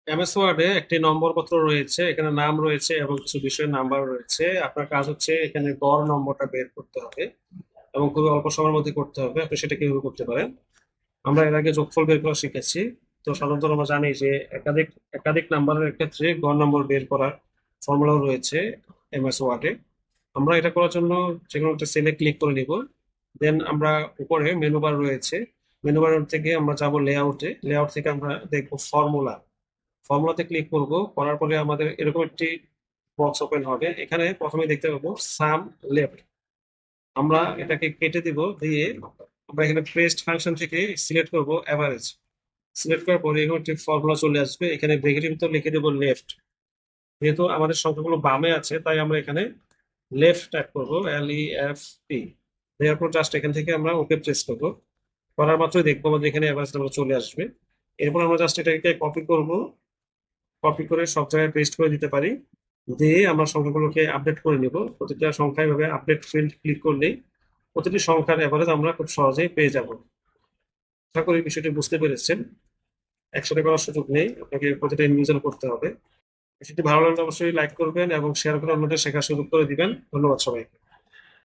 MS ওয়ার্ডে একটি নম্বর পত্র রয়েছে, এখানে নাম রয়েছে এবং কিছু বিষয়ের নাম্বার রয়েছে। আপনার কাজ হচ্ছে এখানে গড় নম্বরটা বের করতে হবে এবং খুবই অল্প সময়ের মধ্যে করতে হবে। আপনি সেটা কিভাবে করতে পারেন? আমরা এর আগে যোগফল বের করা শিখেছি। তো সাধারণত আমরা জানি যে একাধিক একাধিক নাম্বারের ক্ষেত্রে গড় নম্বর বের করার ফর্মুলাও রয়েছে এমএস ওয়ার্ডে। আমরা এটা করার জন্য যে কোনো একটা সেলে ক্লিক করে নিব। দেন আমরা উপরে মেনু বার রয়েছে, মেনু বার থেকে আমরা যাব লেআউটে। লেআউট থেকে আমরা দেখবো ফর্মুলা। ফর্মুলাতে ক্লিক করব, করার পরে আমাদের এরকম একটি বক্স ওপেন হবে। এখানে প্রথমে দেখতে পাবো সাম লেফট। আমরা এটাকে কেটে দিব, দিয়ে আমরা এখানে পেস্ট ফাংশন থেকে সিলেক্ট করব এভারেজ। সিলেক্ট করার পরে এরকম একটি ফর্মুলা চলে আসবে, এখানে ব্রেকেটের ভিতর লিখে দেবো লেফট। যেহেতু আমাদের সংখ্যাগুলো বামে আছে তাই আমরা এখানে লেফট টাইপ করবো, LEFT। দেওয়ার পর জাস্ট এখান থেকে আমরা ওকে প্রেস করবো। করার মাত্রই দেখবো আমাদের এখানে এভারেজ নাম্বার চলে আসবে। এরপর আমরা জাস্ট এটাকে কপি করব, কপি করে সব জায়গায় পেস্ট করে দিতে পারি। দিয়ে আমরা সংখ্যাগুলোকে আপডেট করে নিব। প্রতিটা সংখ্যা এভাবে আপডেট ফিল্ড ক্লিক করলেই প্রতিটি সংখ্যার এভারেজ আমরা খুব সহজেই পেয়ে যাব। আশা করি বিষয়টি বুঝতে পেরেছেন। একসাথে করার সুযোগ নেই, আপনাকে প্রতিটা ইন্ডিভিজুয়াল করতে হবে। বিষয়টি ভালো লাগলে অবশ্যই লাইক করবেন এবং শেয়ার করে অন্যদের শেখার সুযোগ করে দিবেন। ধন্যবাদ সবাইকে।